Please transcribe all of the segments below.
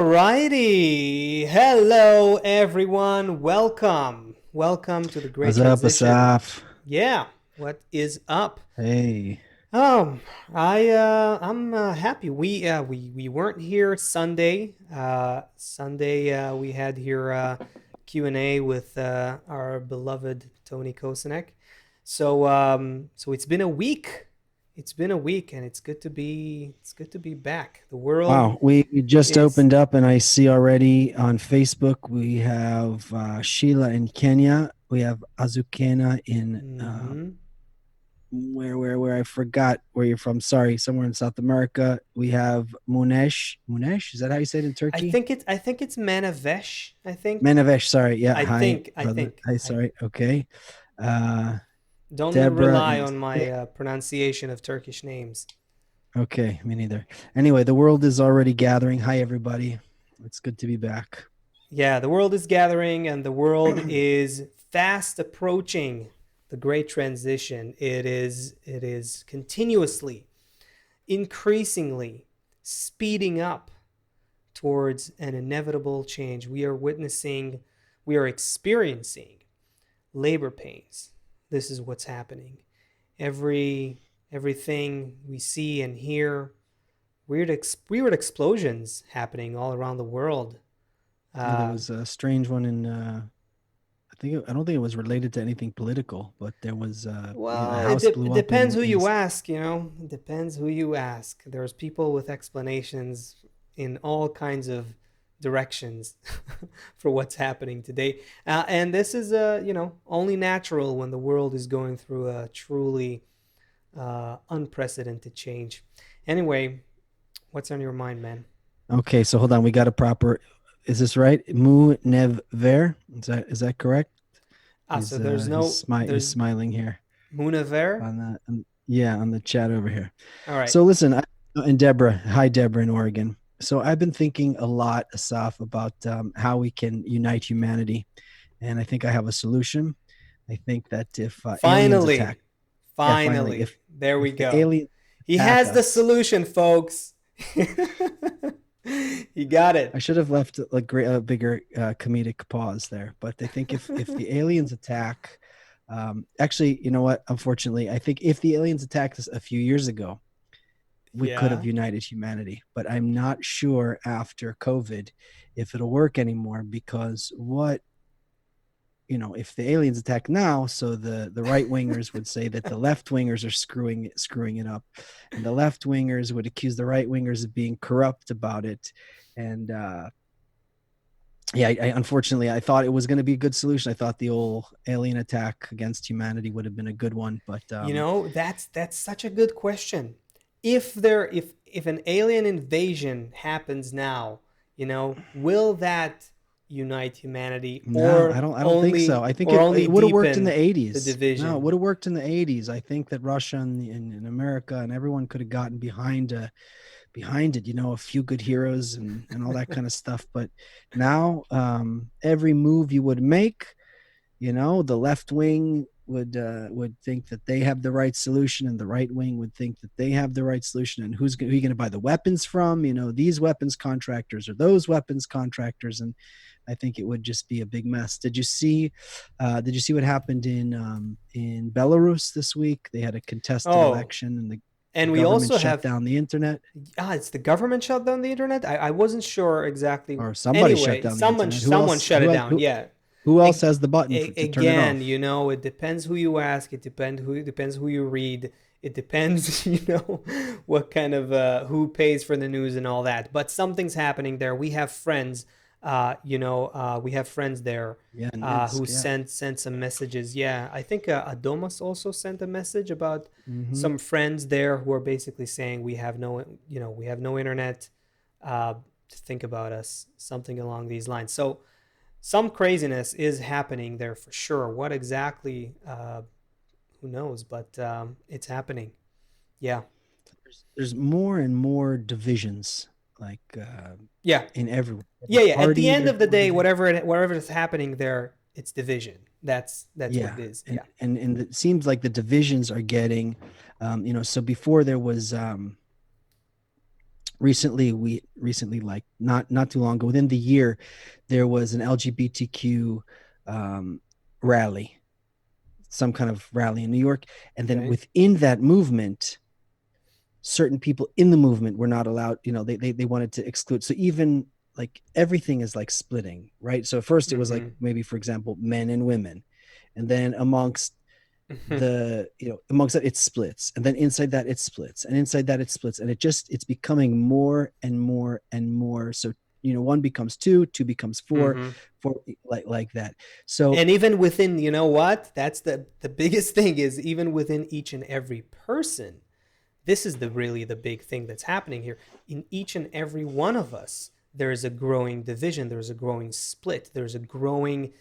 righty. Hello, everyone. Welcome. Welcome to the Great What's up, Transition. Asaf? Yeah, what is up? Hey. Um, I'm happy. We weren't here Sunday. We had here Q&A with our beloved Tony Kosanek. So it's been a week. It's been a week, and it's good to be back. The world Wow, we just is. opened up, and I see already on Facebook we have Sheila in Kenya. We have Azukena in Mhm. where I forgot where you're from. Sorry, somewhere in South America. We have Munesh. Munesh, is that how you say it in I Turkey? think it's Manavesh. I think. Menavesh, sorry. Yeah, I hi, think. I brother. think. Hi, I sorry. Okay. Uh don't Deborah rely in on my pronunciation of Turkish names. Okay, me neither. Anyway, the world is already gathering. Hi, everybody. It's good to be back. Yeah, the world is gathering, and the world is fast approaching the great transition. It is continuously, increasingly speeding up towards an inevitable change. We are experiencing labor pains. This is what's happening. Every everything we see and hear, weird explosions happening all around the world. Yeah, there Uh, was a strange one in I don't think it was related to anything political, but there was a well, it, house de- it blew up depends who in you ask. It depends who you ask. There's people with explanations in all kinds of directions for what's happening today, and this is only natural when the world is going through a truly unprecedented change. Anyway, what's on your mind, man? Okay, so hold on, we got a proper, is this right? Mu Nev Ver? Is that correct? So He's he's there's smiling here Munaver. on yeah, on the chat over here. All right. So listen, and Deborah, hi Deborah in Oregon. So I've been thinking a lot, Asaf, about how we can unite humanity, and I think I have a solution. I think that if aliens attack, Finally, yeah, finally, finally, there we if the go. aliens He attack has the us, solution, folks. He got I it. should have left a bigger comedic pause there. But I think if the aliens attack, actually, you know what? Unfortunately, I think if the aliens attacked us a few years ago, we could have Yeah. united humanity. But I'm not sure after COVID if it'll work anymore because if the aliens attack now, so the right wingers would say that the left wingers are screwing it up, and the left wingers would accuse the right wingers of being corrupt about it, and yeah, unfortunately I thought it was going to be a good solution. I thought the old alien attack against humanity would have been a good one, but That's such a good question. If an alien invasion happens now, will that unite humanity no, or I don't think so. only I think or only it would have worked in deepen the the 80s. No, it division? would have worked in the 80s. I think that Russia and America and everyone could have gotten behind it, a few good heroes and all that kind of stuff. But now, every move you would make, the left wing would think that they have the right solution, and the right wing would think that they have the right solution. And who are you going to buy the weapons from? These weapons contractors or those weapons contractors, and I think it would just be a big mess. Did you see what happened in Belarus this week? They had a contested Oh, election, and the and we government also shut have down the internet. it's the government shut down the internet. I wasn't sure exactly. Or somebody shut Anyway, down the someone internet. Who someone else? shut it down. Yeah. Who else has the button to turn it Again, off? it depends who you ask. It depends who you read. It depends, what kind of who pays for the news and all that. But something's happening there. We have friends, we have friends there Yeah, in who Minsk. Yeah. sent some messages. Yeah, I think Adomas also sent a message about Hmm. some friends there who are basically saying we have no internet. Uh, to think about us, something along these lines. So some craziness is happening there for sure. What exactly? Who knows? But it's happening. Yeah, There's more and more divisions, like yeah, in every yeah, yeah. At the party. end There's of the more day, division. whatever is happening there, it's division. That's what Yeah, it is. and Yeah. and it seems like the divisions are getting, so before there was recently, like not too long ago, within the year, there was an LGBTQ um, rally, some kind of rally in New York, and then Okay. within that movement, certain people in the movement were not allowed. They wanted to exclude. So even like everything is like splitting, right? So at first it was like Mm-hmm. maybe, for example, men and women, and then amongst that it splits, and then inside that it splits, and inside that it splits, and it's becoming more and more and more. So one becomes two, two becomes four, Mm-hmm. four, like that. So And even within, you know what? That's the biggest thing is even within each and every person. This is the really the big thing that's happening here. In each and every one of us, there is a growing division, there's a growing split, there's a growing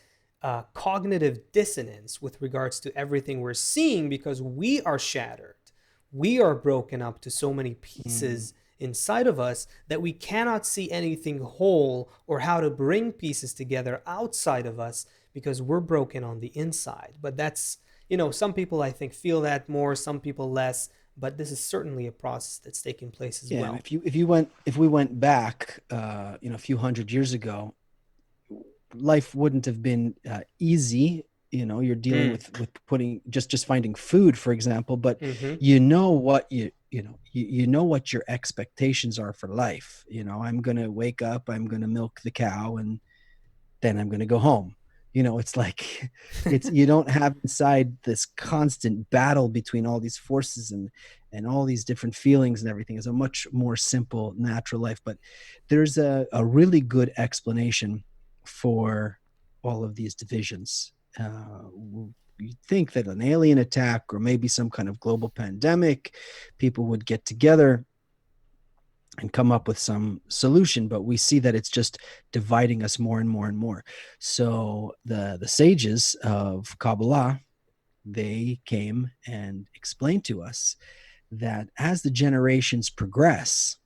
cognitive dissonance with regards to everything we're seeing because we are shattered. We are broken up to so many mm, pieces inside of us that we cannot see anything whole or how to bring pieces together outside of us because we're broken on the inside. But that's, some people I think feel that more, some people less, but this is certainly a process that's taking place as yeah, well. if we went back a few hundred years ago, life wouldn't have been easy. You're dealing Mm. with putting just finding food, for example, but Mm-hmm. what you know what your expectations are for life. I'm going to wake up, I'm going to milk the cow, and then I'm going to go home. It's like it's you don't have inside this constant battle between all these forces and all these different feelings and everything. Is a much more simple, natural life. But there's a really good explanation for all of these divisions. You think that an alien attack or maybe some kind of global pandemic, people would get together and come up with some solution, but we see that it's just dividing us more and more and more. So the sages of Kabbalah, they came and explained to us that as the generations progress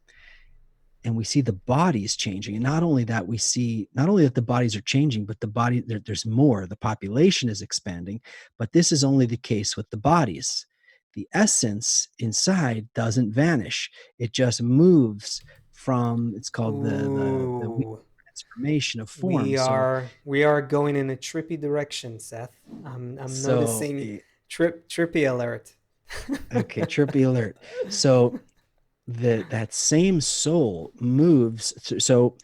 and we see the bodies changing, and not only that, we see not only that the bodies are changing, but there's more, the population is expanding, but this is only the case with the bodies. The essence inside doesn't vanish, it just moves from, it's called the wheel Ooh, of transformation of form. we so are we are going in a trippy direction, Seth. I'm so noticing eh, trippy alert. okay, trippy alert. So that same soul moves so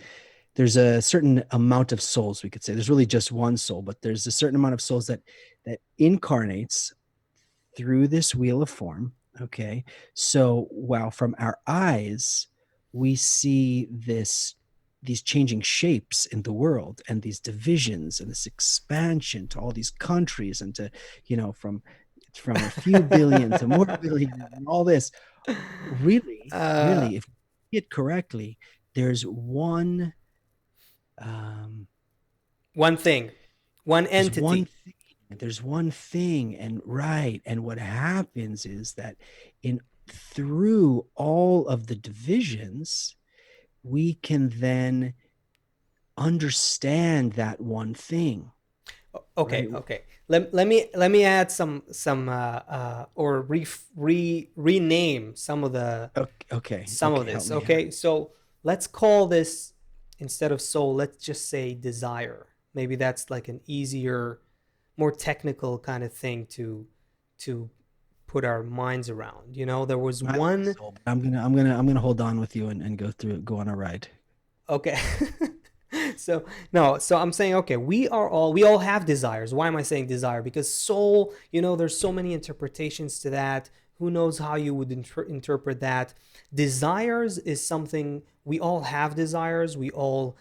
there's a certain amount of souls, we could say. There's really just one soul, but there's a certain amount of souls that incarnates through this wheel of form. Okay. So while from our eyes we see these changing shapes in the world and these divisions and this expansion to all these countries and to, from a few billion to more billion and all this, uh, really, if we get correctly, there's one um, one thing, one there's one entity. thing, there's one thing, and right, and what happens is that in through all of the divisions, we can then understand that one thing, Okay, right? okay. Let me add some or rename Okay, some of okay, help this. me here. Okay, so let's call this, instead of soul, let's just say desire. Maybe that's like an easier, more technical kind of thing to put our minds around. There was I like one. soul, but I'm gonna hold on with you and go on a ride. Okay. So no, so I'm saying, okay, we all have desires. Why am I saying desire? Because soul, there's so many interpretations to that. Who knows how you would interpret that? Desires is something we all have. Desires, we all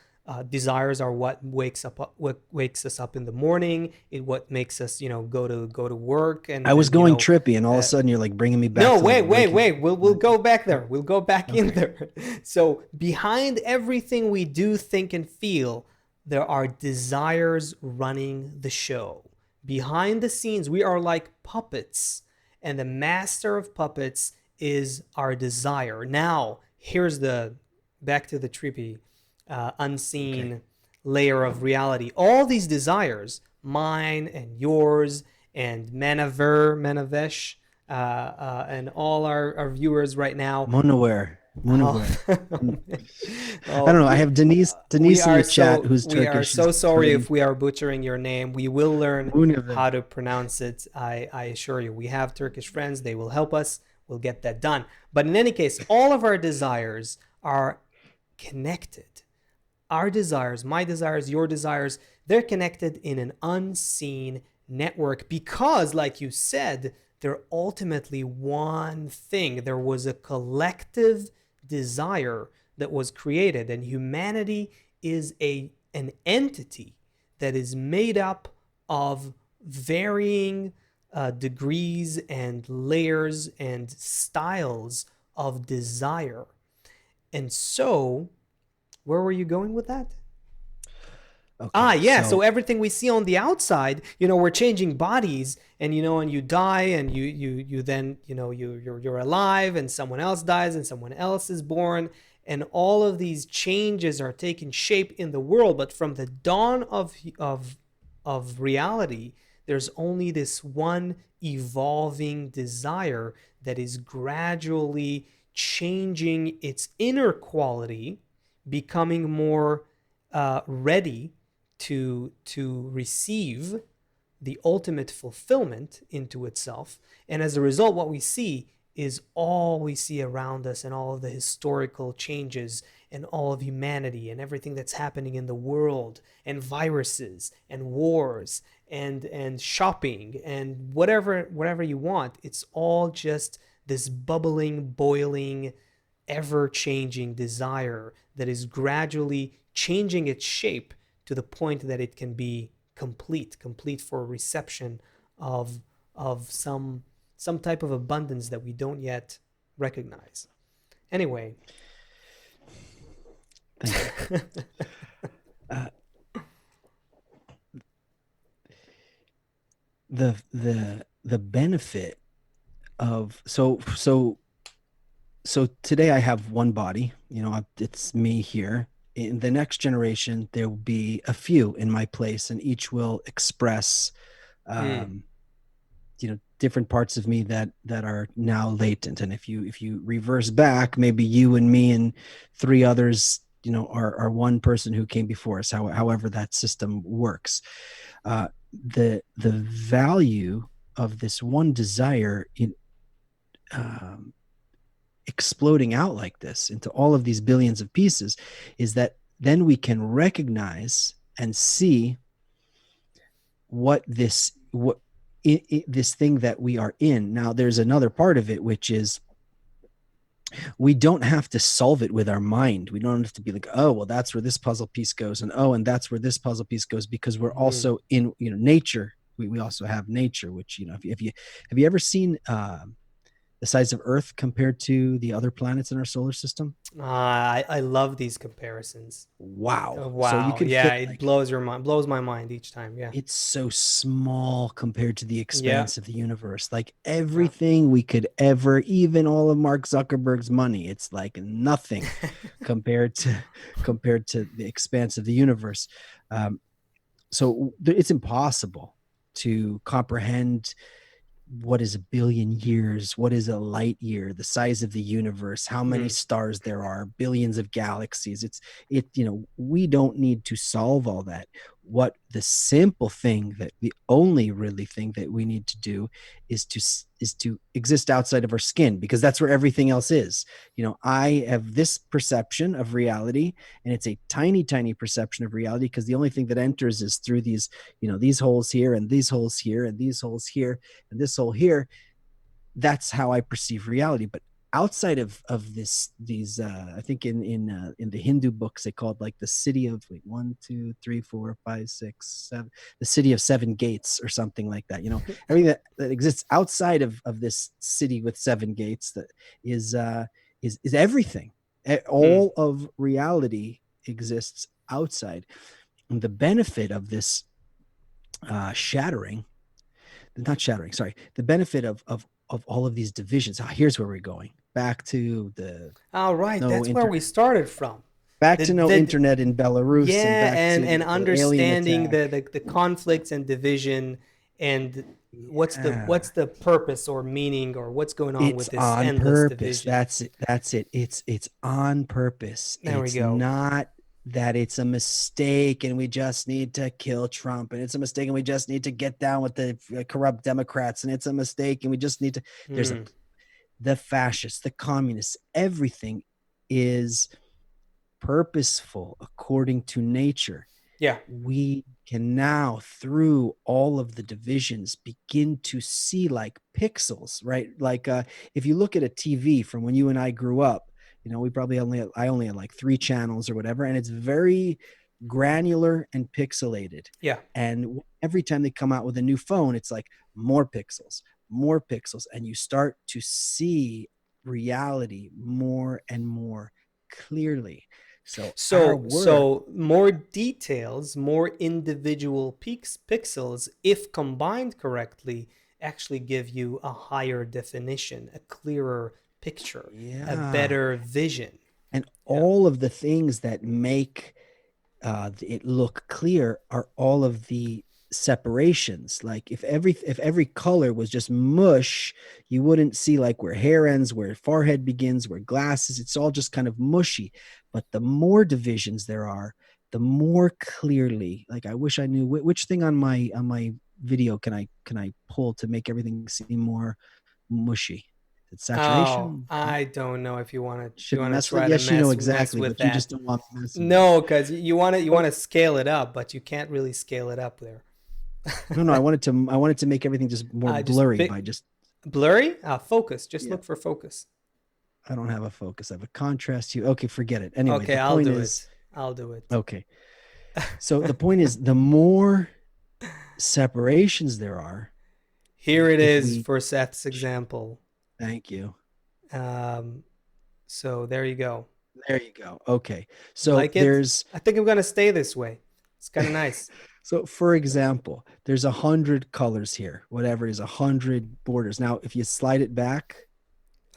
desires are what wakes us up in the morning. What makes us go to work, I and was then going trippy, and all of a uh, sudden you're like bringing me back no, to like wait, wait, waking. wait. We'll go back there. We'll go back in Okay. there. So behind everything we do, think, and feel, there are desires running the show. Behind the scenes, we are like puppets, and the master of puppets is our desire. Now, here's the back to the trippy, Okay. unseen layer of reality. All these desires, mine and yours, and Manavesh, and all our viewers right now, Monoware. Mungo. Oh, I oh, don't know. I have Denise in the chat who's we are Turkish. She's so sorry telling if we are butchering your name. We will learn Mungo. how to pronounce it. I assure you. We have Turkish friends. They will help us. We'll get that done. But in any case, all of our desires are connected. Our desires, my desires, your desires, they're connected in an unseen network because, like you said, they're ultimately one thing. There was a collective desire that was created, and humanity is an entity that is made up of varying degrees and layers and styles of desire. And so, where were you going with that? Okay, Yeah. So everything we see on the outside, we're changing bodies, and and you die, and you then you're alive, and someone else dies, and someone else is born, and all of these changes are taking shape in the world. But from the dawn of reality, there's only this one evolving desire that is gradually changing its inner quality, becoming more ready to receive the ultimate fulfillment into itself. And as a result, what we see is all we see around us, and all of the historical changes, and all of humanity, and everything that's happening in the world, and viruses, and wars, and shopping, and whatever you want. It's all just this bubbling, boiling, ever-changing desire that is gradually changing its shape to the point that it can be complete for reception of some type of abundance that we don't yet recognize. Anyway, thank you. uh, the benefit of so today I have one body, it's me here. In the next generation, there will be a few in my place, and each will express, um, different parts of me that are now latent. And if you reverse back, maybe you and me and three others, are one person who came before us. However that system works, the value of this one desire in exploding out like this into all of these billions of pieces is that then we can recognize and see what this thing that we are in. Now there's another part of it, which is we don't have to solve it with our mind. We don't have to be like, oh, well, that's where this puzzle piece goes, and that's where this puzzle piece goes, because we're also in nature. We also have nature, which if you have you ever seen the size of Earth compared to the other planets in our solar system? I love these comparisons. Wow. So you Wow. can Yeah, fit it blows your mind, blows my mind each time. Yeah. it's so small compared to the Yeah. expanse of the universe. Like Yeah. everything we could ever, even all of Mark Zuckerberg's money, it's like nothing compared to the expanse of the universe. So it's impossible to comprehend what is a billion years, what is a light year, the size of the universe, how many stars there are, billions of galaxies. We don't need to solve all that. What the simple thing, that the only really thing that we need to do is to exist outside of our skin, because that's where everything else is. I have this perception of reality, and it's a tiny perception of reality, because the only thing that enters is through these holes here, and these holes here, and these holes here, and this hole here. That's how I perceive reality. But outside of these, I think in the Hindu books they called like the city of 1, 2, 3, 4, 5, 6, 7, the city of 7 gates or something like that. Everything that exists outside of this city with 7 gates, that is everything. All of reality exists outside. And the benefit of this the benefit of all of these divisions. Here's where we're going back to the All right, no that's where we internet, started from. back The, to no the, internet in Belarus, and yeah, back to and the alien understanding attack. the conflicts and division, and Yeah. what's the purpose or meaning or what's going on It's with this on endless purpose. division? That's it. That's it. It's on purpose. There we It's go. not that it's a mistake and we just need to kill Trump, and it's a mistake and we just need to get down with the corrupt Democrats, and it's a mistake and we just need to, there's a, Hmm. the fascists, the communists, everything is purposeful according to nature. Yeah. We can now, through all of the divisions, begin to see like pixels, right? Like if you look at a TV from when you and I grew up, we probably I only had like 3 channels or whatever, and it's very granular and pixelated. Yeah. And every time they come out with a new phone, it's like more pixels, and you start to see reality more and more clearly. So our word, So more details, more individual pixels, if combined correctly, actually give you a higher definition, a clearer picture, a yeah, better vision. and Yeah. all of the things that make it look clear are all of the separations. Like if every color was just mush, you wouldn't see like where hair ends, where forehead begins, where glasses. It's all just kind of mushy. But the more divisions there are, the more clearly. Like I wish I knew which thing on my video can I pull to make everything seem more mushy. It's Oh, saturation. I don't know if you want to Should I mess with it? try to Yes, you know mess exactly, with but you just that. don't want me messing with it. No, because you want Oh, to scale it up, but you can't really scale it up there. no, I wanted to make everything just more Just blurry by just, blurry. Focus. Just yeah. look for focus. I don't have a focus. I have a contrast hue. Okay, forget it. Anyway, Okay, the I'll point do is, it. I'll do it. okay. So the point is, the more separations there are, Here it if is we, for Seth's example. thank you. Um, so there you go. There you go. Okay. You So like it? there's, I think I'm gonna stay this way. It's kind of nice. so for example, there's 100 colors here, whatever it is, 100 borders. Now, if you slide it back,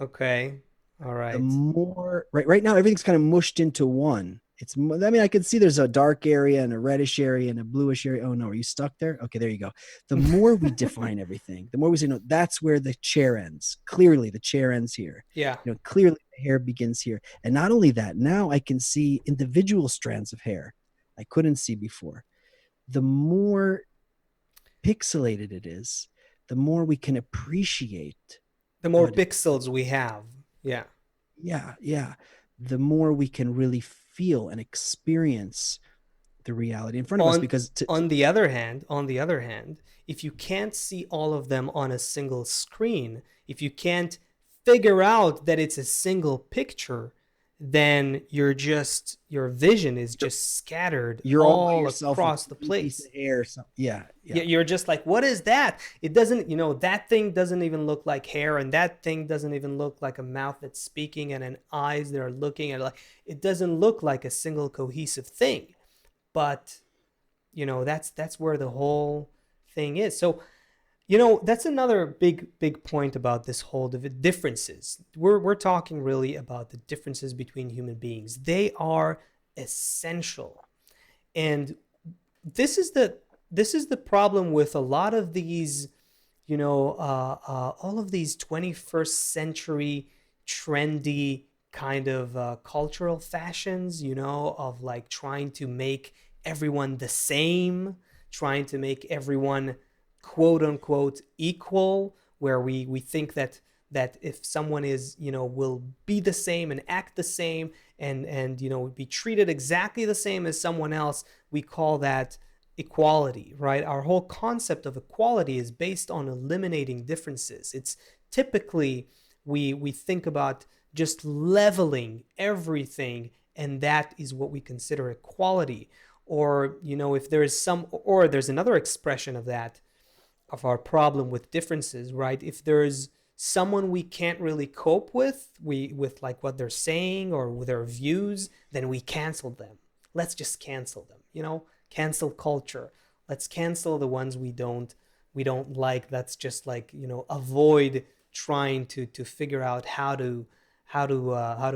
Okay. All the right. more right now everything's kind of mushed into one. I mean, I can see there's a dark area and a reddish area and a bluish area. Oh no, are you stuck there? Okay, there you go. The more we define everything, the more we say, no, that's where the chair ends. Clearly the chair ends here. Yeah. Clearly the hair begins here. And not only that, now I can see individual strands of hair I couldn't see before. The more pixelated it is, the more we can appreciate The more what it, pixels we have. Yeah. yeah, the more we can really feel and experience the reality in front of us. On Because on the other hand, if you can't see all of them on a single screen, if you can't figure out that it's a single picture, then your vision is you're, just scattered you're all by all yourself with across the one piece of place. hair. So, yeah. You're just like, what is that? It doesn't, that thing doesn't even look like hair, and that thing doesn't even look like a mouth that's speaking and an eyes that are looking at, like, it doesn't look like a single cohesive thing. But that's where the whole thing is. So that's another big point about this whole differences. We're talking really about the differences between human beings. They are essential. And this is the problem with a lot of these, all of these 21st century trendy kind of cultural fashions, of like trying to make everyone the same, trying to make everyone quote unquote equal, where we think that if someone is, will be the same and act the same and be treated exactly the same as someone else, we call that equality, right? Our whole concept of equality is based on eliminating differences. It's typically, we think about just leveling everything, and that is what we consider equality. Or if there is or there's another expression of that, of our problem with differences, right? If there's someone we can't really cope with like what they're saying or with their views, then we cancel them. Let's just cancel them, cancel culture. Let's cancel the ones we don't like. Let's just, like, avoid trying to figure out how to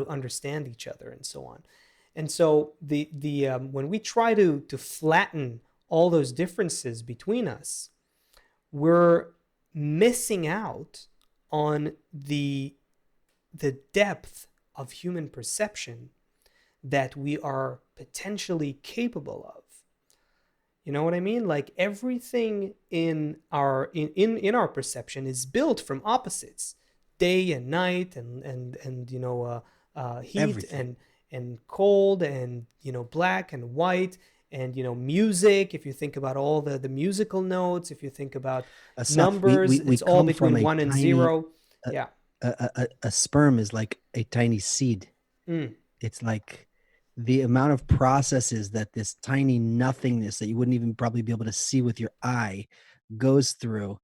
understand each other and so on. And so the when we try to flatten all those differences between us, we're missing out on the depth of human perception that we are potentially capable of. You know what I mean? Like everything in our perception is built from opposites, day and night, and heat Everything. and cold, and black and white, and music. If you think about all the musical notes, if you think about Seth, numbers, we it's all come from between a 1 and 0. tiny, a, Yeah. a sperm is like a tiny seed. Mm. It's like the amount of processes that this tiny nothingness that you wouldn't even probably be able to see with your eye goes through,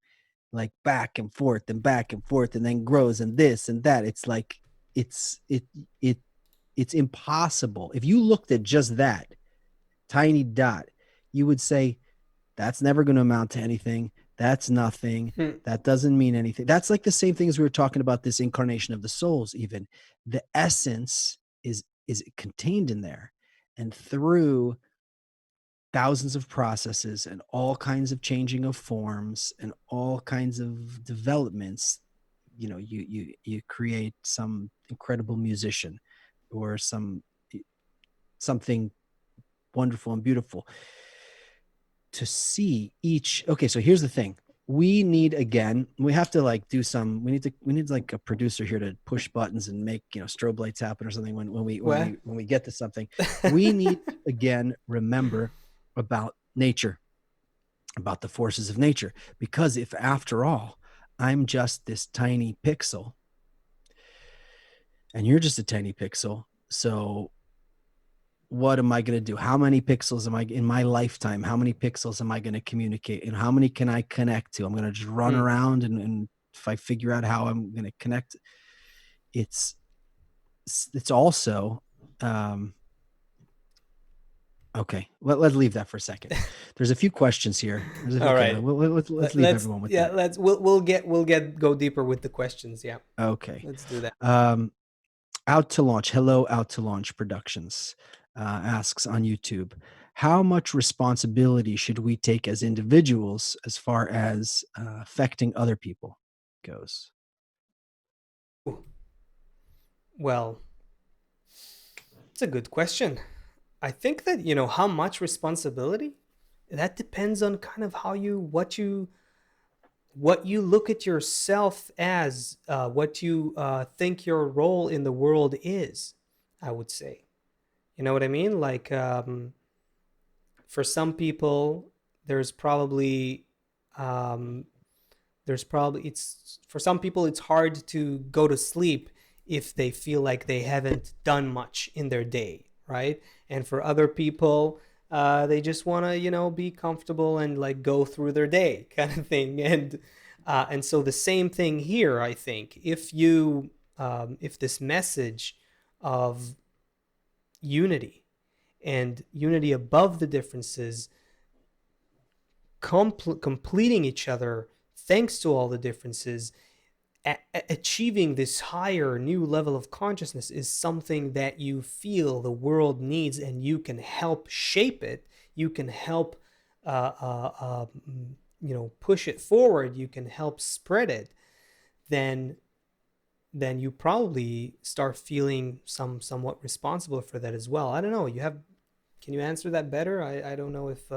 like back and forth and back and forth, and then grows and this and that. It's like it's it it it's impossible. If you looked at just that tiny dot, you would say that's never going to amount to anything. That's nothing. Mm. That doesn't mean anything. That's like the same thing as we were talking about this incarnation of the souls. Even the essence is contained in there, and through thousands of processes and all kinds of changing of forms and all kinds of developments, you create some incredible musician or something wonderful and beautiful. To see each, okay, so here's the thing. We need, again, we have to like do some, we need like a producer here to push buttons and make strobe lights happen or something when we get to something. We need again remember about nature, about the forces of nature, because if after all I'm just this tiny pixel and you're just a tiny pixel, so what am I going to do? How many pixels am I in my lifetime? How many pixels am I going to communicate? And how many can I connect to? I'm going to just run Mm. around and if I figure out how I'm going to connect, it's also, okay. Let's leave that for a second. There's a few questions here. All right. Let's leave everyone with that. We'll go deeper with the questions. Yeah. Okay. Let's do that. Out to Launch. Hello, Out to Launch Productions asks on YouTube, how much responsibility should we take as individuals as far as affecting other people goes? Well, it's a good question. I think that, how much responsibility, that depends on kind of what you look at yourself as, what you think your role in the world is, I would say. You know what I mean? Like, for some people, there's probably, um, it's for some people, it's hard to go to sleep if they feel like they haven't done much in their day, right? And for other people, they just want to, be comfortable and like go through their day kind of thing. And so the same thing here, I think. If this message of unity and unity above the differences, completing each other thanks to all the differences, achieving this higher new level of consciousness is something that you feel the world needs, and you can help shape it. You can help push it forward. You can help spread it. Then you probably start feeling somewhat responsible for that as well. I don't know. Can you answer that better? I don't know if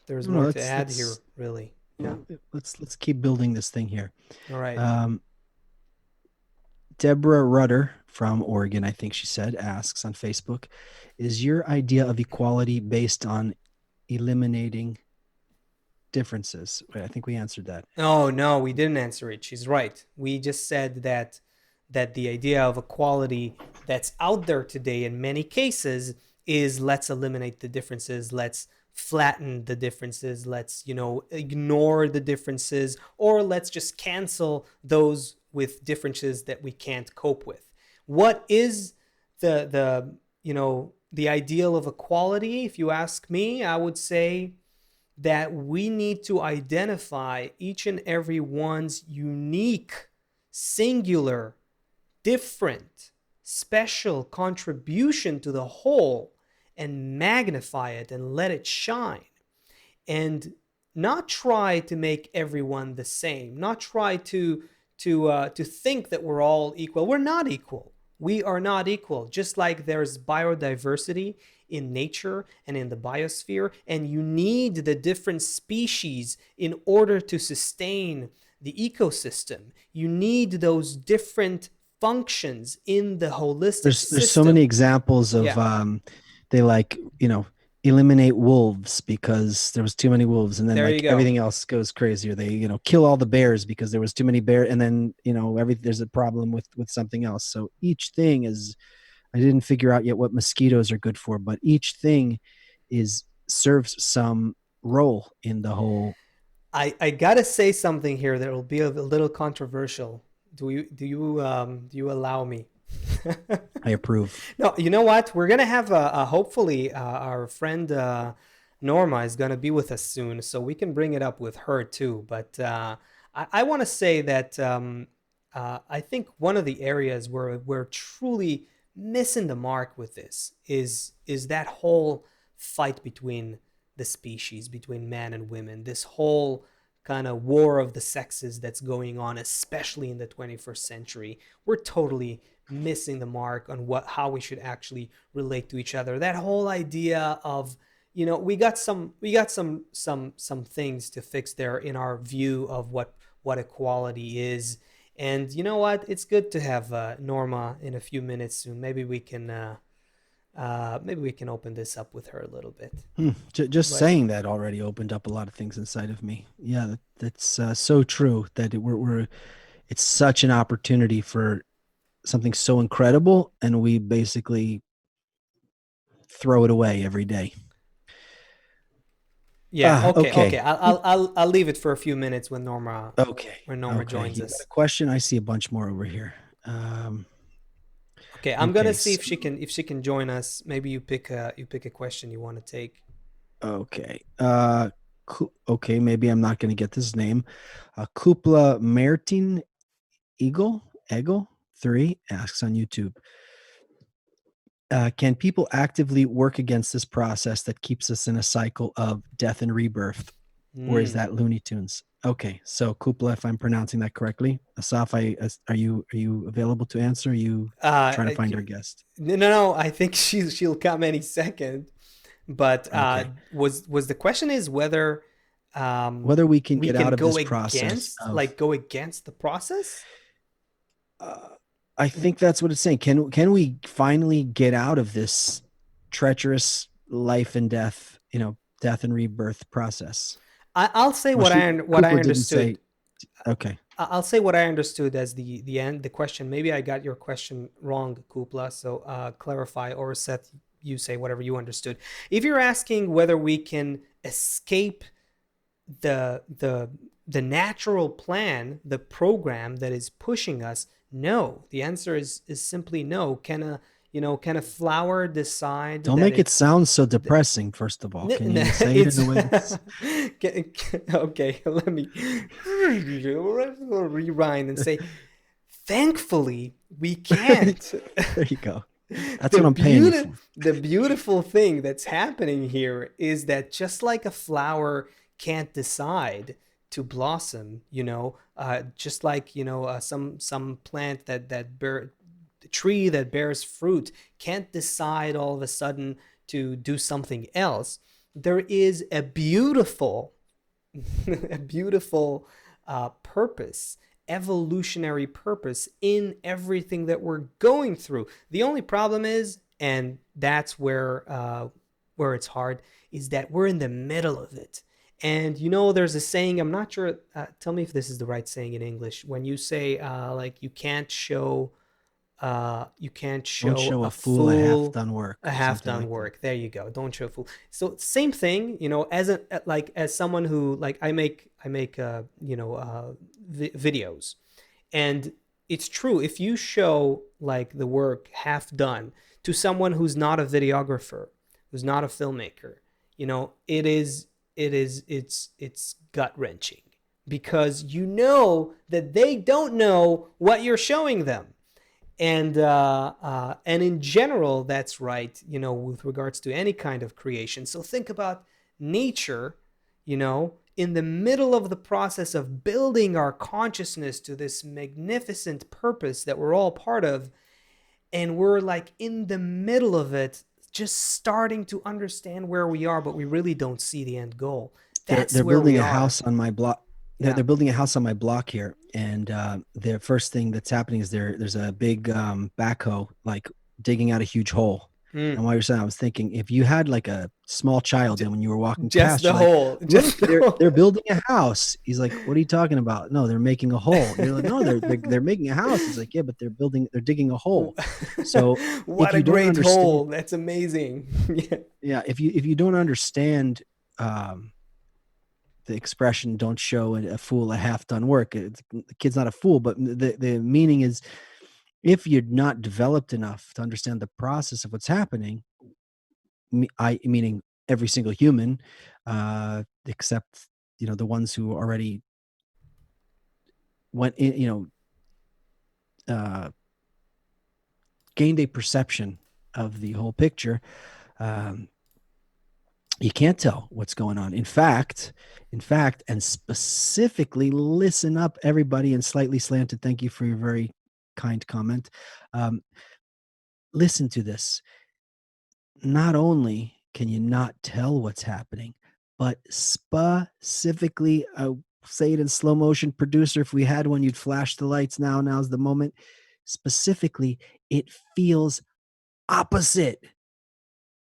there's No, more to add here, really. Yeah. Let's keep building this thing here. All right. Deborah Rudder from Oregon, I think she said, asks on Facebook, is your idea of equality based on eliminating differences? Wait, I think we answered that. Oh, no, we didn't answer it. She's right. We just said that the idea of equality that's out there today in many cases is, let's eliminate the differences, let's flatten the differences, let's, ignore the differences, or let's just cancel those with differences that we can't cope with. What is the ideal of equality? If you ask me, I would say that we need to identify each and every one's unique, singular, different, special contribution to the whole, and magnify it and let it shine. And not try to make everyone the same, not try to think that we're all equal. We're not equal. We are not equal. Just like there's biodiversity in nature and in the biosphere, and you need the different species in order to sustain the ecosystem. You need those different functions in the holistic There's so many system. examples of Yeah, they like, eliminate wolves because there was too many wolves, and then there you like go. everything else goes crazy, or they, kill all the bears because there was too many bears, and then, there's a problem with something else. So each thing is, I didn't figure out yet what mosquitoes are good for, but each thing is serves some role in the whole. I gotta say something here that will be a little controversial. Do you allow me? I approve. No, you know what? We're gonna have hopefully our friend Norma is gonna be with us soon, so we can bring it up with her too. But I want to say that I think one of the areas where we're truly missing the mark with this is that whole fight between the species, between man and women. This whole kind of war of the sexes that's going on, especially in the 21st century. We're totally missing the mark on how we should actually relate to each other. That whole idea of, we got some things to fix there in our view of what equality is. And you know what? It's good to have Norma in a few minutes soon. Maybe we can open this up with her a little bit. Just But saying that already opened up a lot of things inside of me. Yeah, that's so true that we're it's such an opportunity for something so incredible, and we basically throw it away every day. yeah, okay, Okay. okay. I'll leave it for a few minutes Okay. when Norma Okay. joins You got a us. question? I see a bunch more over here. Okay, I'm gonna Okay. see if she can join us. Maybe you pick a question you want to take. Okay. Okay. Maybe I'm not going to get this name. Kupla Mertin Eagle 3 asks on YouTube. Can people actively work against this process that keeps us in a cycle of death and rebirth, or is that Hmm. Looney Tunes? Okay, so Kupla, if I'm pronouncing that correctly, Asaf, are you available to answer? Are you trying to find our guest? No, no, no. I think she'll come any second. But Okay, was the question is whether whether we can we get can out of this process go against the process? uh, I think that's what it's saying. Can we finally get out of this treacherous life and death, death and rebirth process? I'll say Well, what I Kupla didn't understood. say. Okay. I'll say what I understood as the end the question. Maybe I got your question wrong, Kupla. So clarify, or Seth, you say whatever you understood. If you're asking whether we can escape the the natural plan, the program that is pushing us, no. The answer is simply no. Can a flower decide Don't that make it it's sound so depressing, first of all. Can you say it in it's a way that's okay, let me rewind and say, thankfully we can't. there you go. That's the what I'm paying you beauty for. the beautiful thing that's happening here is that just like a flower can't decide to blossom, just like some plant that tree that bears fruit can't decide all of a sudden to do something else. There is a beautiful a beautiful purpose, evolutionary purpose in everything that we're going through. The only problem is, and that's where it's hard, is that we're in the middle of it. And there's a saying. I'm not sure. Tell me if this is the right saying in English. When you say like you can't show Don't show a a fool a half fool done a work, half something done like that. work. There you go. Don't show a fool. So same thing, as someone who, like, I make videos, and it's true. If you show like the work half done to someone who's not a videographer, who's not a filmmaker, it's gut wrenching, because that they don't know what you're showing them. And in general, that's right, with regards to any kind of creation. So think about nature. in the middle of the process of building our consciousness to this magnificent purpose that we're all part of, and we're like in the middle of it, just starting to understand where we are, but we really don't see the end goal. That's They're where building we a are. house on my block. Yeah. They're building a house on my block here, and the first thing that's happening is there's a big backhoe like digging out a huge hole. And Mm. while you're saying, I was thinking, if you had like a small child, and when you were walking Just past, the you're like, hole. "Look, Just the they're hole. building a house." He's like, "What are you talking about?" "No, they're making a hole." You're like, "No, they're making a house." He's like, "Yeah, but they're digging a hole." So if What a you don't great understand, hole. That's amazing. Yeah. yeah, if you don't understand um, the expression "don't show a fool a half done work," the kid's not a fool, but the meaning is, if you're not developed enough to understand the process of what's happening, meaning every single human, except the ones who already went in, uh, gained a perception of the whole picture. Um, you can't tell what's going on. In fact, and specifically, listen up, everybody, and slightly slanted. Thank you for your very kind comment. Um, Listen to this. Not only can you not tell what's happening, but specifically, say it in slow motion, producer. If we had one, you'd flash the lights now. Now's the moment. Specifically, it feels opposite.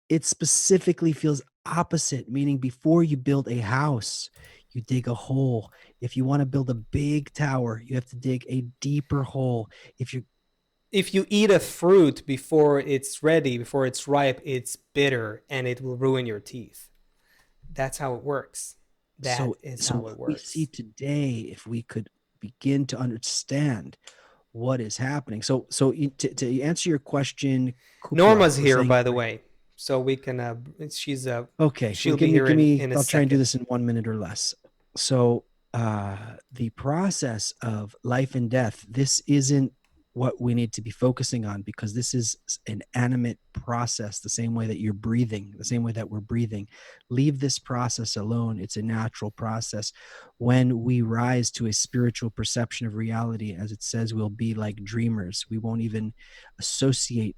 It specifically feels opposite, meaning before you build a house, you dig a hole. If you want to build a big tower, you have to dig a deeper hole. If you eat a fruit before it's ready, before it's ripe, it's bitter and it will ruin your teeth. That's how it works. That So is so how it what we see works. today, if we could begin to understand what is happening. To answer your question, Kupla Norma's was here, saying, by the way, so we can. okay, well, She'll give be me here give me in a I'll try and do second. this in 1 minute or less. So the process of life and death, this isn't what we need to be focusing on, because this is an animate process, the same way that you're breathing, the same way that we're breathing. Leave this process alone. It's a natural process. When we rise to a spiritual perception of reality, as it says, we'll be like dreamers. We won't even associate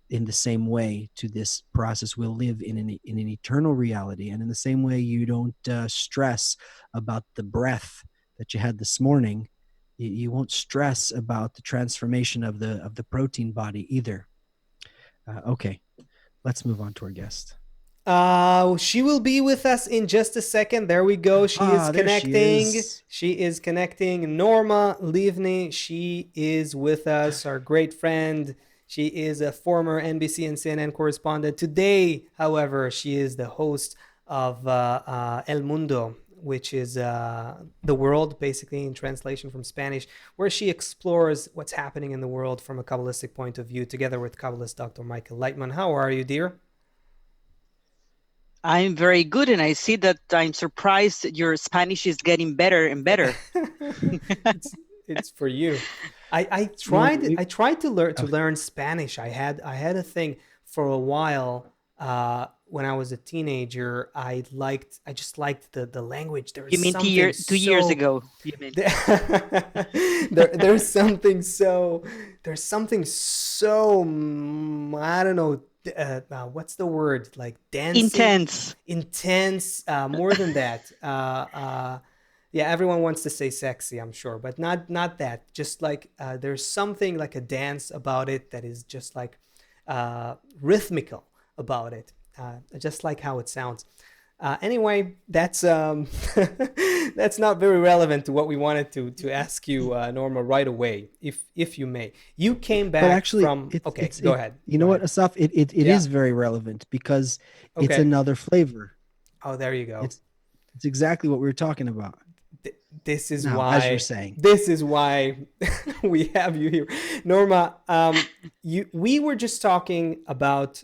in the same way to this process. We'll live in an eternal reality. And in the same way, you don't stress about the breath that you had this morning. You won't stress about the transformation of the protein body either. Okay, let's move on to our guest. She will be with us in just a second. There we go. She is There she connecting. is. She is connecting. Norma Livni. She is with us, our great friend. She is a former NBC and CNN correspondent. Today, however, she is the host of El Mundo, which is the world, basically in translation from Spanish, where she explores what's happening in the world from a Kabbalistic point of view, together with Kabbalist Dr. Michael Lightman. How are you, dear? I'm very good, and I see that I'm surprised that your Spanish is getting better and better. it's for you. I Norma, tried to okay. learn Spanish. I had a thing for a while when I was a teenager. I just liked the language. You There's mean something 2 years so ago? You mean? there's something so I don't know, what's the word, like dancing, Intense. intense, more than that, yeah, everyone wants to say sexy, I'm sure, but not that, just like there's something like a dance about it that is just like rhythmical about it, just like how it sounds. Anyway, that's that's not very relevant to what we wanted to ask you, Norma, right away, if you may. You came But back actually, from. Okay, it's go ahead. you Go know what, ahead. Asaf, it Yeah. is very relevant, because it's Okay. another flavor. Oh, there you go. It's exactly what we were talking about. This is Now, as you're why. saying, This is why we have you here, Norma. We were just talking about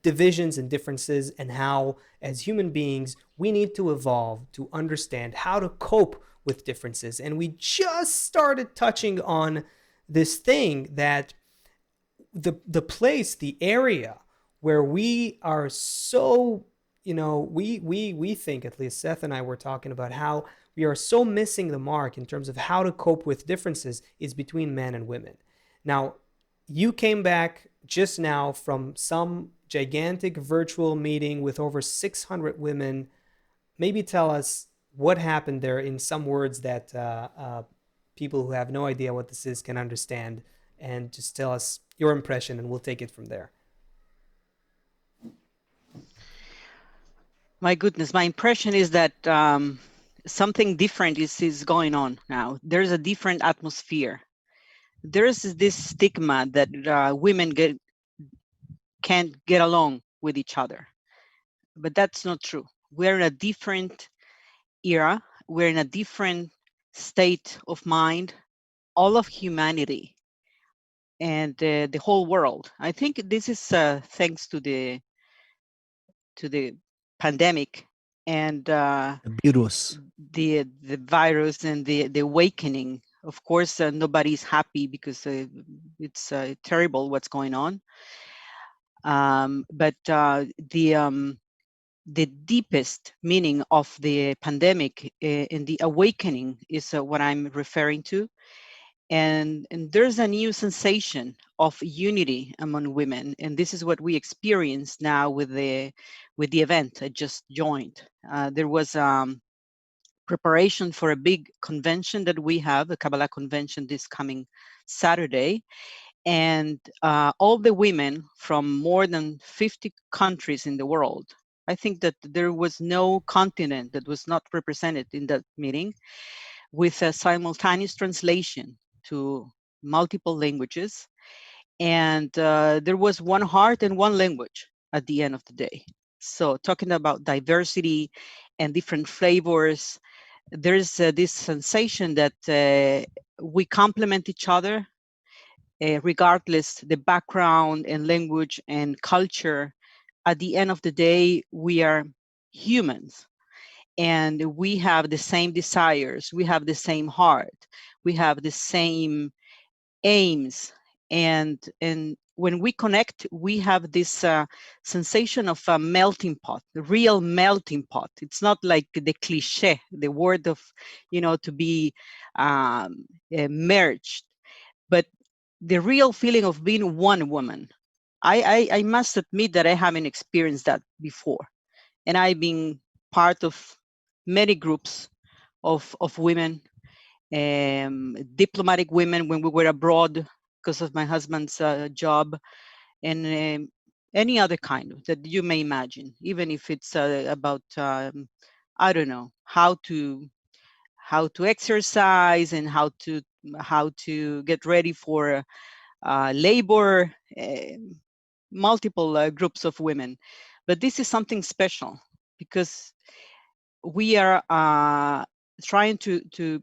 divisions and differences, and how, as human beings, we need to evolve to understand how to cope with differences. And we just started touching on this thing that the place, the area where we are so we think, at least Seth and I were talking about how we are so missing the mark in terms of how to cope with differences is between men and women. Now, you came back just now from some gigantic virtual meeting with over 600 women. Maybe tell us what happened there in some words that people who have no idea what this is can understand, and just tell us your impression and we'll take it from there. My goodness, my impression is that something different is going on now. There's a different atmosphere. There's this stigma that women can't get along with each other, but that's not true. We're in a different era. We're in a different state of mind, all of humanity and the whole world. I think this is thanks to the pandemic and Abuse. the virus and the awakening. Of course, nobody's happy because it's terrible what's going on. But the deepest meaning of the pandemic and the awakening is what I'm referring to. And there's a new sensation of unity among women, and this is what we experience now with the event I just joined. There was preparation for a big convention that we have, a Kabbalah convention, this coming Saturday, and all the women from more than 50 countries in the world. I think that there was no continent that was not represented in that meeting, with a simultaneous translation to multiple languages. And there was one heart and one language at the end of the day. So talking about diversity and different flavors, there's this sensation that we complement each other, regardless the background and language and culture. At the end of the day, we are humans, and we have the same desires, we have the same heart, we have the same aims, and when we connect, we have this sensation of a melting pot, the real melting pot. It's not like the cliche, the word of, to be merged, but the real feeling of being one woman. I must admit that I haven't experienced that before, and I've been part of many groups of women, diplomatic women when we were abroad because of my husband's job, and any other kind that you may imagine, even if it's about I don't know how to exercise and how to get ready for labor, multiple groups of women. But this is something special because we are trying to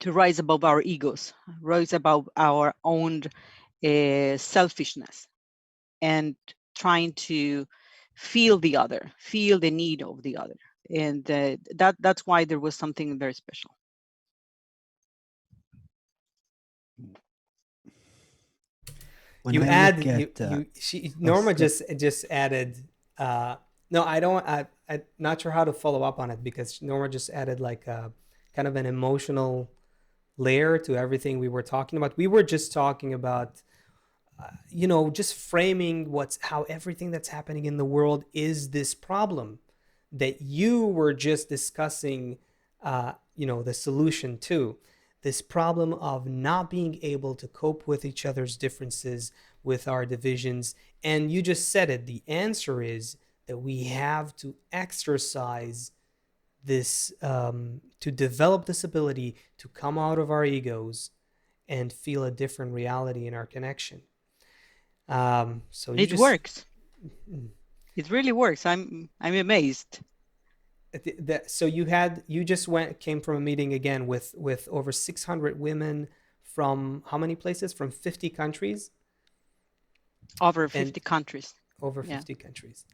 rise above our egos, rise above our own selfishness, and trying to feel the other, feel the need of the other. And that's why there was something very special. When You I add look at, Norma go- just added no, I don't I'm not sure how to follow up on it, because Norma just added like a kind of an emotional layer to everything we were talking about. We were just talking about just framing how everything that's happening in the world is this problem that you were just discussing, the solution to this problem of not being able to cope with each other's differences, with our divisions. And you just said it. The answer is that we have to exercise this, to develop this ability to come out of our egos and feel a different reality in our connection. So you It just works. It really works. I'm amazed. so you just came from a meeting again with over 600 women from how many places? From 50 countries? Over And 50 countries. over Yeah. 50 countries.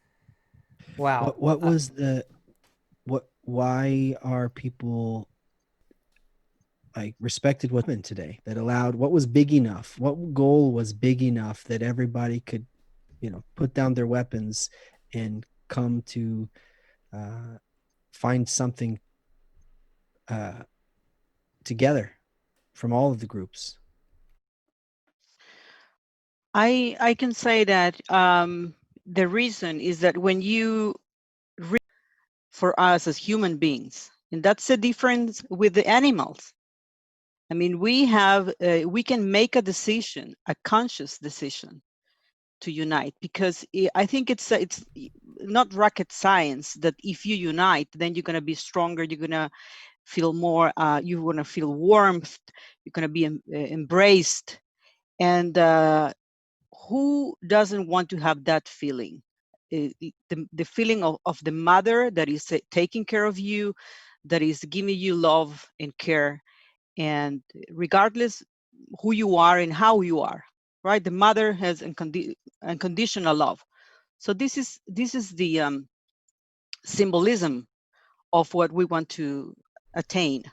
Wow. what was the what? Why are people like respected women today that allowed? What was big enough? What goal was big enough that everybody could, put down their weapons and come to find something together from all of the groups? I can say that the reason is that when you for us as human beings, and that's the difference with the animals. I mean, we can make a decision, a conscious decision, to unite, because I think it's not rocket science that if you unite, then you're gonna be stronger. You're gonna feel more. You're gonna feel warmth. You're gonna be embraced, and who doesn't want to have that feeling? The feeling of the mother that is taking care of you, that is giving you love and care, and regardless who you are and how you are, right? The mother has unconditional love. So this is the symbolism of what we want to attain.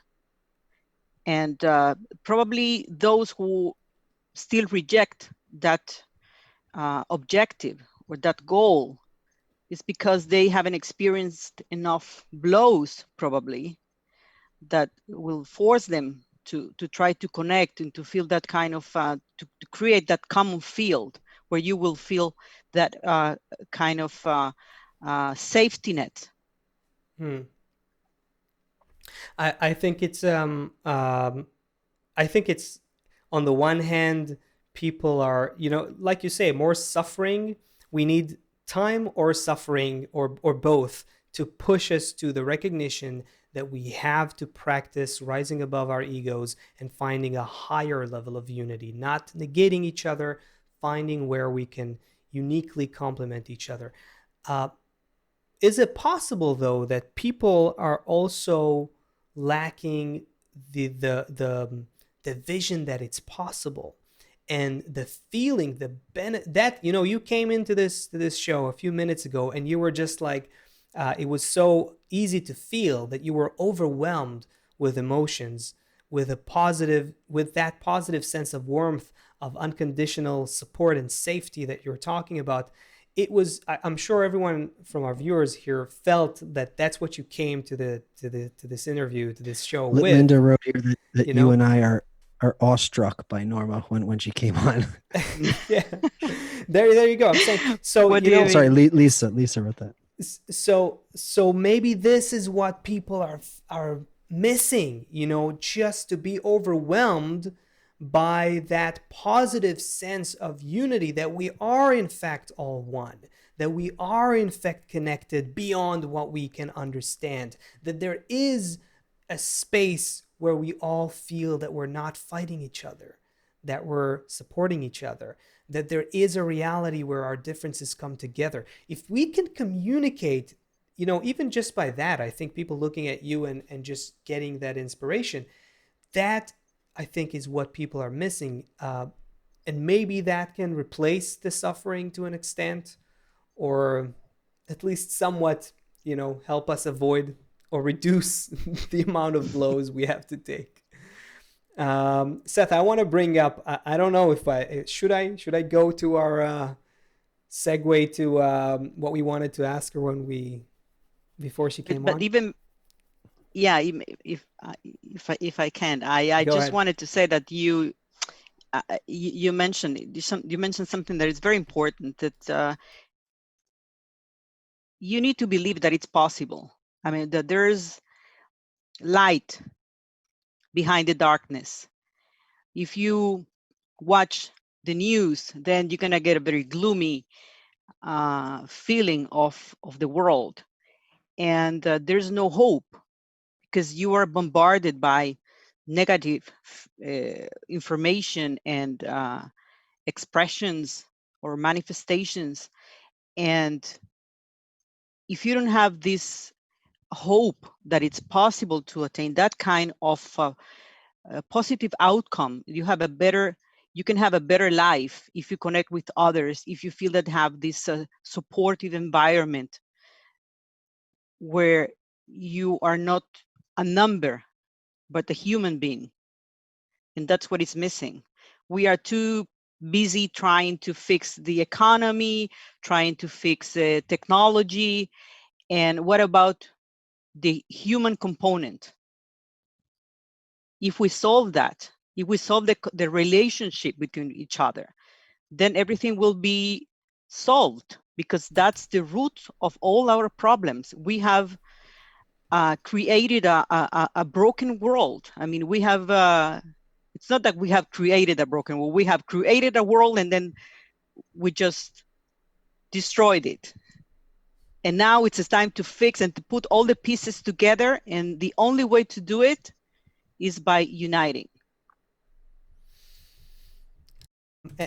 And probably those who still reject that objective or that goal is because they haven't experienced enough blows, probably, that will force them to try to connect and to feel that kind of to create that common field where you will feel that kind of safety net. I think it's I think it's, on the one hand, people are, like you say, more suffering. We need time or suffering, or both, to push us to the recognition that we have to practice rising above our egos and finding a higher level of unity, not negating each other, finding where we can uniquely complement each other. Is it possible, though, that people are also lacking the vision that it's possible, and the feeling, that you came into this show a few minutes ago, and you were just like, it was so easy to feel that you were overwhelmed with emotions, with that positive sense of warmth, of unconditional support and safety that you're talking about. It was, I'm sure everyone from our viewers here felt that that's what you came to this interview, to this show with. Linda wrote here that you you know? and I are awestruck by Norma when she came on. Yeah, there you go. I'm saying, so What do you mean? Sorry, Lisa wrote that. So maybe this is what people are missing, just to be overwhelmed by that positive sense of unity, that we are in fact all one, that we are in fact connected beyond what we can understand, that there is a space where we all feel that we're not fighting each other, that we're supporting each other, that there is a reality where our differences come together. If we can communicate, even just by that, I think people looking at you and just getting that inspiration, that I think is what people are missing. And maybe that can replace the suffering to an extent, or at least somewhat, help us avoid or reduce the amount of blows we have to take. Seth, I want to bring up, I don't know if should I go to our segue to what we wanted to ask her before she came but on? even yeah, if I can, I Go just ahead. wanted to say that you mentioned something that is very important, that you need to believe that it's possible. I mean, that there's light behind the darkness. If you watch the news, then you're gonna get a very gloomy feeling of the world, and there's no hope, because you are bombarded by negative information and expressions or manifestations. And if you don't have this hope that it's possible to attain that kind of positive outcome, you can have a better life if you connect with others, if you feel that have this supportive environment where you are not a number but a human being. And that's what is missing. We are too busy trying to fix the economy, trying to fix technology. And what about the human component? If we solve that, if we solve the relationship between each other, then everything will be solved, because that's the root of all our problems. We have created a broken world. I mean, we have, it's not that we have created a broken world, we have created a world and then we just destroyed it. And now it's time to fix and to put all the pieces together. And the only way to do it is by uniting.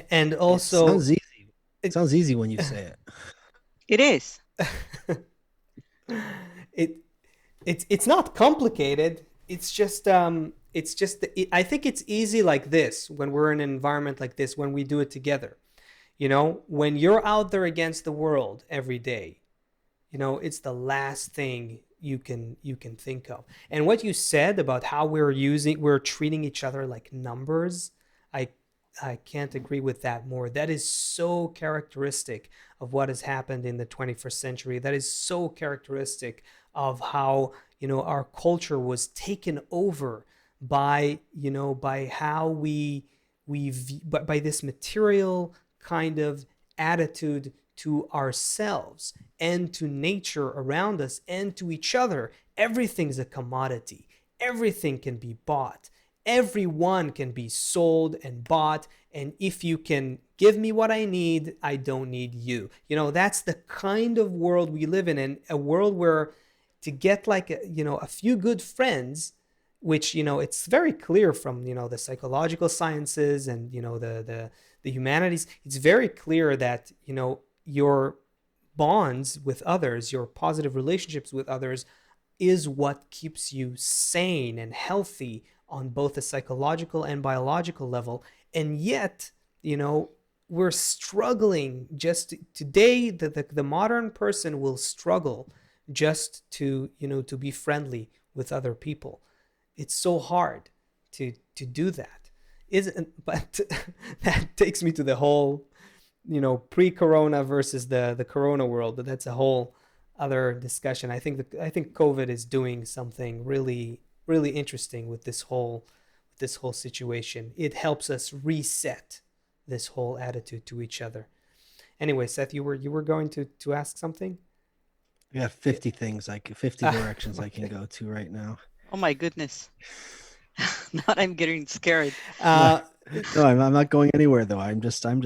And It also, sounds easy. It sounds easy when you say it. It is. it it's not complicated. I think it's easy like this when we're in an environment like this, when we do it together. You know, when you're out there against the world every day, you know, it's the last thing you can think of. And what you said about how we're treating each other like numbers, i I can't agree with that more. That is so characteristic of what has happened in the 21st century. That is so characteristic of how, you know, our culture was taken over by, you know, by how by this material kind of attitude to ourselves and to nature around us and to each other. Everything's a commodity. Everything can be bought. Everyone can be sold and bought. And if you can give me what I need, I don't need you. You know, that's the kind of world we live in, and a world where to get like, you know, a few good friends, which, you know, it's very clear from, you know, the psychological sciences and, you know, the humanities. It's very clear that, you know, your bonds with others, your positive relationships with others, is what keeps you sane and healthy on both a psychological and biological level. And yet, you know, we're struggling just today. The modern person will struggle just to, you know, to be friendly with other people. It's so hard to do that, isn't? But that takes me to the whole, you know, pre-corona versus the corona world. But that's a whole other discussion. I think COVID is doing something really interesting with this whole situation. It helps us reset this whole attitude to each other. Anyway, Seth, you were going to ask something. I got 50 things 50 directions I can Okay. go to right now. Oh my goodness. Now I'm getting scared, No, Uh, no, I'm not going anywhere though. I'm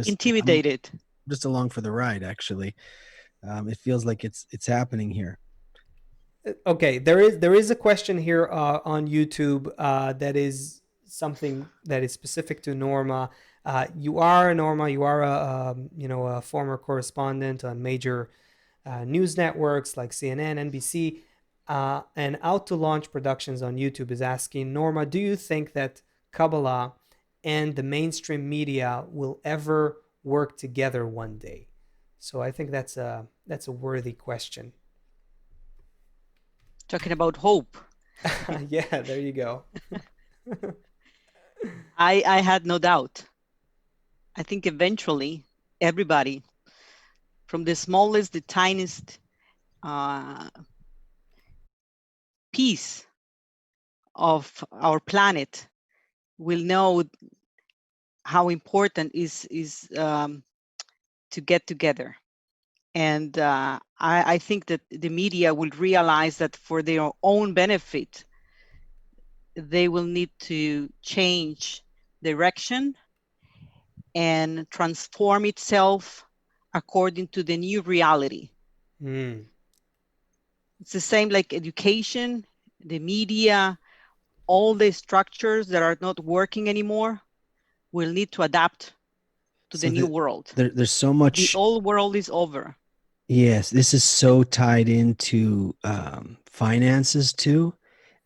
intimidated. just along for the ride. Actually, it feels like it's happening here. okay, there is a question here on YouTube that is something that is specific to Norma. You are Norma. You are you know, a former correspondent on major news networks like CNN, NBC, and Out to Launch Productions on YouTube is asking, Norma, do you think that Kabbalah and the mainstream media will ever work together one day? So I think that's a worthy question. Talking about hope. Yeah, there you go. I had no doubt. I think eventually everybody, from the smallest, the tiniest uh, piece of our planet, will know how important is to get together. And I think that the media will realize that for their own benefit, they will need to change direction and transform itself according to the new reality. Mm. It's the same like education, the media, all the structures that are not working anymore will need to adapt to the So new world. there's so The much. old world is over. Yes, this is so tied into finances too,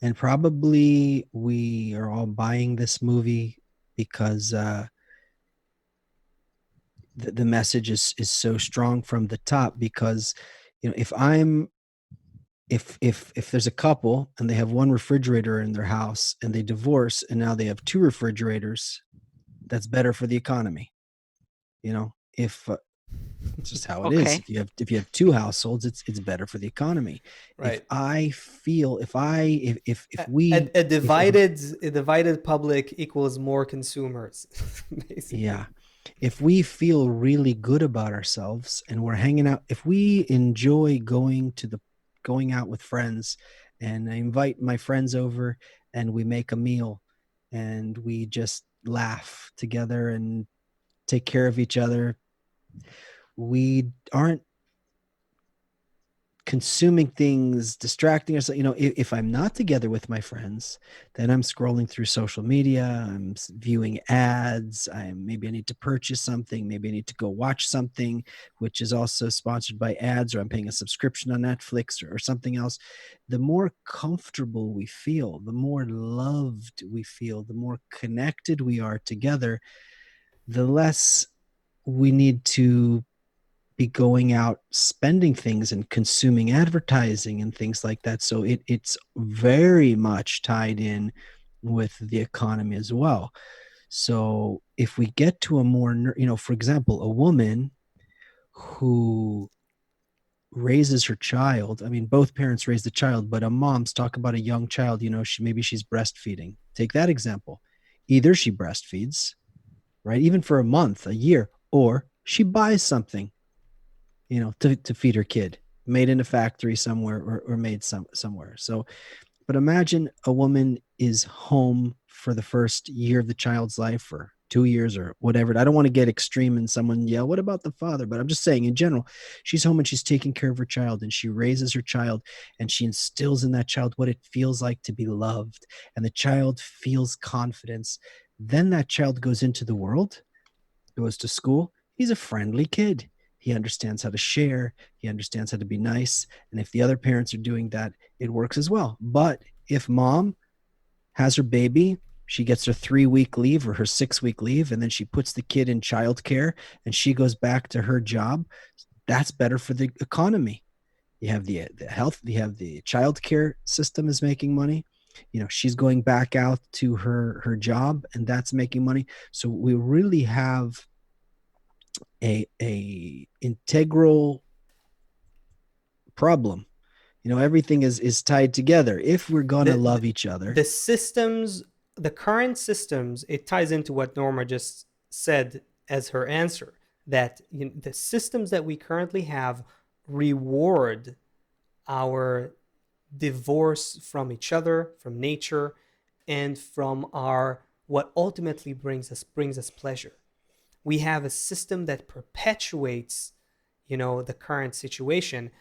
and probably we are all buying this movie because the message is so strong from the top. Because you know, if there's a couple and they have one refrigerator in their house and they divorce and now they have two refrigerators, that's better for the economy. You know, if it's just how it is. Okay. If you have two households, it's better for the economy. If Right. I feel if A, we a if divided public equals more consumers, basically. yeah, if we feel really good about ourselves and we're hanging out, if we enjoy going out with friends, and I invite my friends over and we make a meal and we just laugh together and take care of each other, we aren't consuming things, distracting ourselves. If I'm not together with my friends, then I'm scrolling through social media, I'm viewing ads, maybe I need to purchase something, maybe I need to go watch something which is also sponsored by ads, or I'm paying a subscription on Netflix, or something else. The more comfortable we feel, the more loved we feel, the more connected we are together, the less we need to be going out spending things and consuming advertising and things like that. So it's very much tied in with the economy as well. So if we get to a more, for example, a woman who raises her child, I mean, both parents raise the child, but a mom's talk about a young child, she's breastfeeding. Take that example. Either she breastfeeds, right, even for a month, a year, or she buys something, to feed her kid, made in a factory somewhere, or made somewhere. So, but imagine a woman is home for the first year of the child's life, or 2 years, or whatever. I don't want to get extreme and someone yell, what about the father? But I'm just saying, in general, she's home and she's taking care of her child, and she raises her child, and she instills in that child what it feels like to be loved. And the child feels confidence. Then that child goes into the world, goes to school. He's a friendly kid. He understands how to share. He understands how to be nice. And if the other parents are doing that, it works as well. But if mom has her baby, she gets her 3-week leave or her 6-week leave, and then she puts the kid in childcare and she goes back to her job, that's better for the economy. You have the health, you have the childcare system is making money. She's going back out to her job, and that's making money. So we really have a integral problem. Everything is tied together. If we're gonna the love each other, the systems, the current systems, it ties into what Norma just said as her answer, that the systems that we currently have reward our divorce from each other, from nature, and from our what ultimately brings us pleasure. We have a system that perpetuates, the current situation.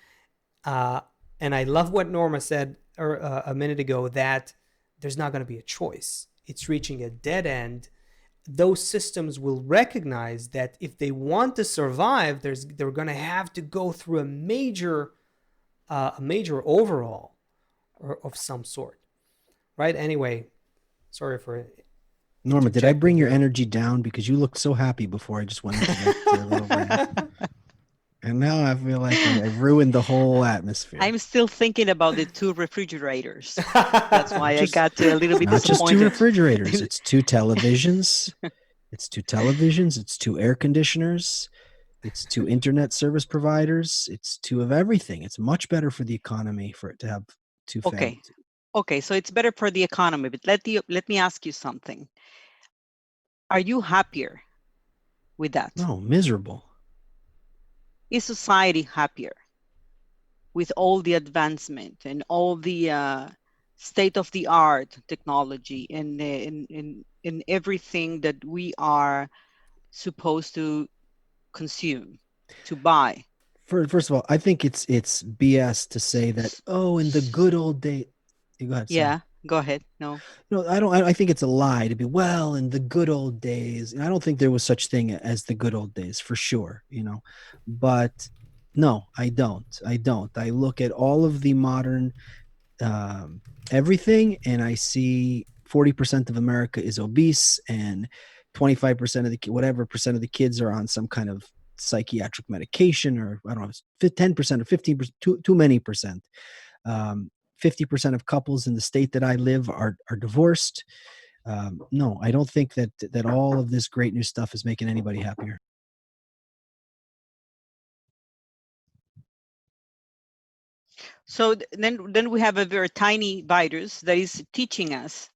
Uh, and I love what Norma said a minute ago, that there's not going to be a choice. It's reaching a dead end. Those systems will recognize that if they want to survive, they're going to have to go through a major overhaul of some sort, right? Anyway, sorry for Norma, did I interjecting bring your here. energy down? Because you looked so happy before I just went into that little rant. And now I feel like I ruined the whole atmosphere. I'm still thinking about the two refrigerators. That's Not why I just got a little bit not just two disappointed. refrigerators. It's two televisions. It's two televisions. It's two air conditioners. It's two internet service providers. It's two of everything. It's much better for the economy for it to have two Okay. families. Okay, so it's better for the economy, but let me ask you something. Are you happier with that? No, miserable. Is society happier with all the advancement and all the state-of-the-art technology and in everything that we are supposed to consume, to buy? First of all, I think it's BS to say that, oh, in the good old days. You go ahead, sorry. Yeah, go ahead. No. No, I don't. I think it's a lie to be, well, in the good old days. I don't think there was such thing as the good old days, for sure. But no, I don't. I don't. I look at all of the modern everything, and I see 40% of America is obese, and 25% of the whatever percent of the kids are on some kind of psychiatric medication, or I don't know, 10% or 15%, too many percent. 50% of couples in the state that I live are divorced. No, I don't think that all of this great new stuff is making anybody happier. So then we have a very tiny virus that is teaching us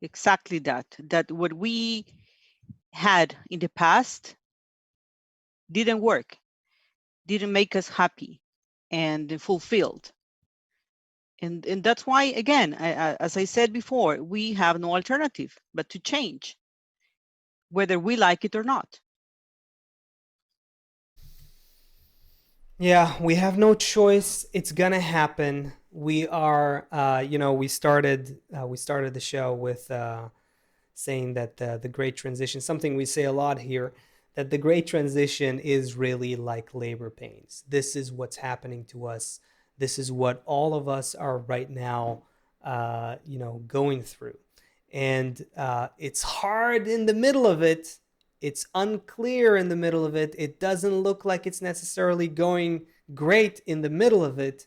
exactly that what we had in the past didn't work, didn't make us happy and fulfilled. And that's why, again, as I said before, we have no alternative but to change, whether we like it or not. Yeah, we have no choice. It's gonna happen. We are, we started the show with saying that the great transition, something we say a lot here, that the great transition is really like labor pains. This is what's happening to us. This is what all of us are right now, going through. And it's hard in the middle of it. It's unclear in the middle of it. It doesn't look like it's necessarily going great in the middle of it.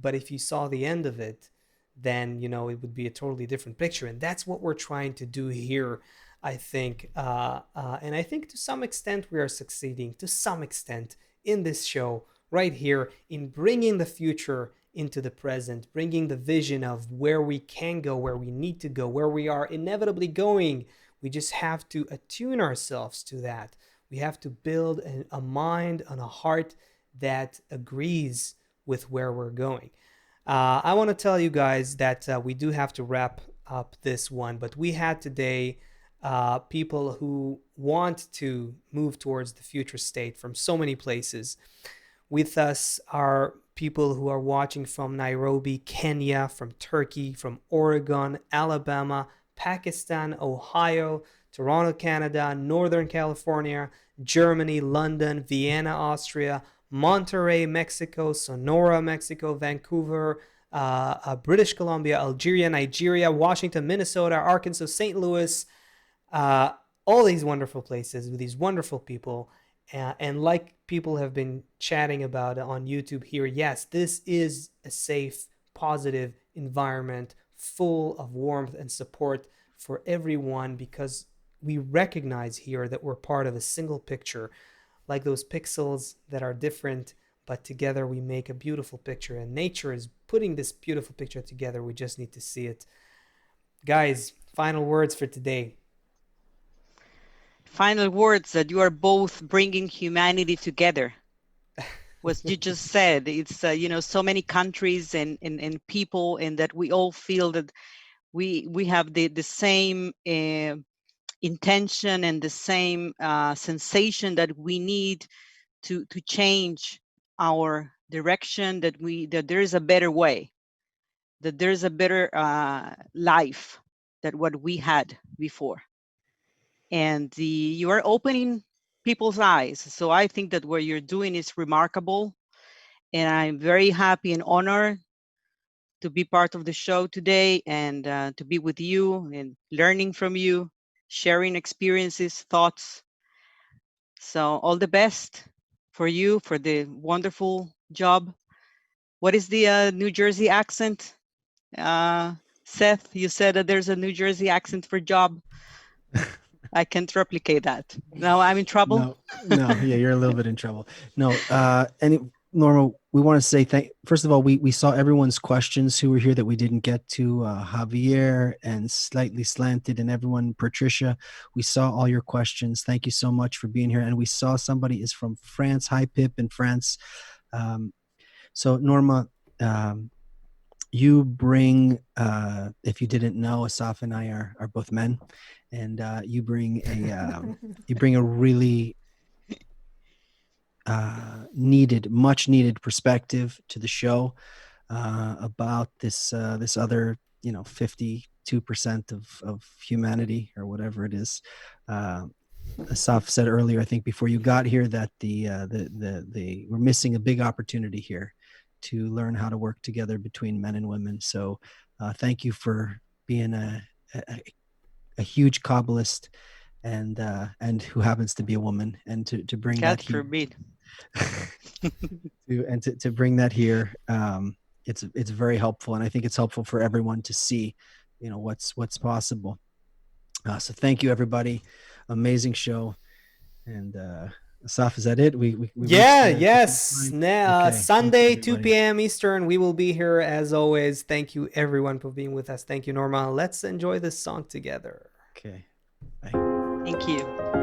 But if you saw the end of it, then it would be a totally different picture. And that's what we're trying to do here, I think. And I think to some extent we are succeeding, to some extent, in this show right here, in bringing the future into the present, bringing the vision of where we can go, where we need to go, where we are inevitably going. We just have to attune ourselves to that. We have to build a mind and a heart that agrees with where we're going. I want to tell you guys that we do have to wrap up this one, but we had today people who want to move towards the future state from so many places. With us are people who are watching from Nairobi, Kenya, from Turkey, from Oregon, Alabama, Pakistan, Ohio, Toronto, Canada, Northern California, Germany, London, Vienna, Austria, Monterrey, Mexico, Sonora, Mexico, Vancouver, British Columbia, Algeria, Nigeria, Washington, Minnesota, Arkansas, St. Louis, all these wonderful places with these wonderful people. And like people have been chatting about on YouTube here, yes, this is a safe, positive environment full of warmth and support for everyone, because we recognize here that we're part of a single picture, like those pixels that are different, but together we make a beautiful picture. And nature is putting this beautiful picture together. We just need to see it. Guys, final words for today. Final words that you are both bringing humanity together. What you just said, it's so many countries and people, and that we all feel that we have the same intention and the same sensation that we need to change our direction, that there is a better way, that there's a better life than what we had before. And you are opening people's eyes. So I think that what you're doing is remarkable. And I'm very happy and honored to be part of the show today, and to be with you and learning from you, sharing experiences, thoughts. So all the best for you, for the wonderful job. What is the New Jersey accent? Seth, you said that there's a New Jersey accent for job. I can't replicate that. Now I'm in trouble. No, yeah, you're a little bit in trouble. No, Norma, we want to say first of all, we saw everyone's questions who were here that we didn't get to, Javier and Slightly Slanted and everyone, Patricia. We saw all your questions. Thank you so much for being here. And we saw somebody is from France. Hi, Pip in France. So Norma, you bring, if you didn't know, Asaf and I are both men, and you bring a really much needed perspective to the show, about this other 52% of humanity, or whatever it is. Asaf said earlier, I think before you got here, that we're missing a big opportunity here to learn how to work together between men and women. So thank you for being a huge Kabbalist, and who happens to be a woman, and to bring God that here. forbid. to bring that here, it's very helpful, and I think it's helpful for everyone to see what's possible. So thank you, everybody. Amazing show. And Asaf, is that it? We Yeah, reached the yes. finish line? Okay, Sunday, thanks, 2 everybody. p.m. Eastern. We will be here as always. Thank you, everyone, for being with us. Thank you, Norma. Let's enjoy this song together. Okay, bye. Thank you.